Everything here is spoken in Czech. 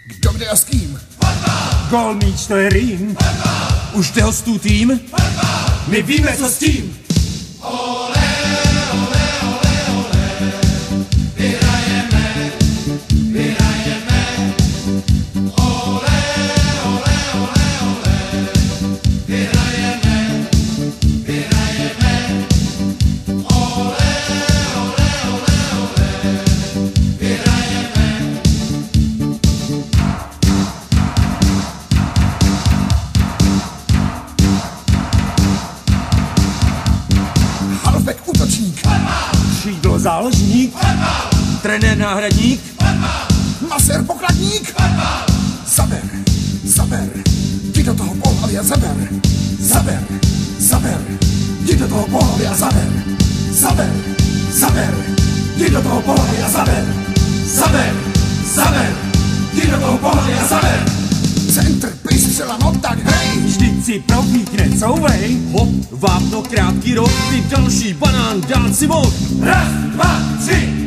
Kdo kde a s kým? Gól, míč, to je rým. Už jde hostů tým? My víme, co s tím. Halfback útočník. Křídlo záložník. Trenér náhradník. Masér pokladník. Zaber, zaber, jdi do toho pohlavy a zaber. Zaber, zaber, jdi do toho pohlavy a zaber. Zaber, zaber, jdi do toho pohlavy a zaber. Zaber, zaber, jdi do toho pohlavy a zaber. Centr, pistřela, no tak hej. Vždyť si profíkne, couvej. Hop, vápno, krátký roh, ty další banán, dát si moh. Raz, dva, tři.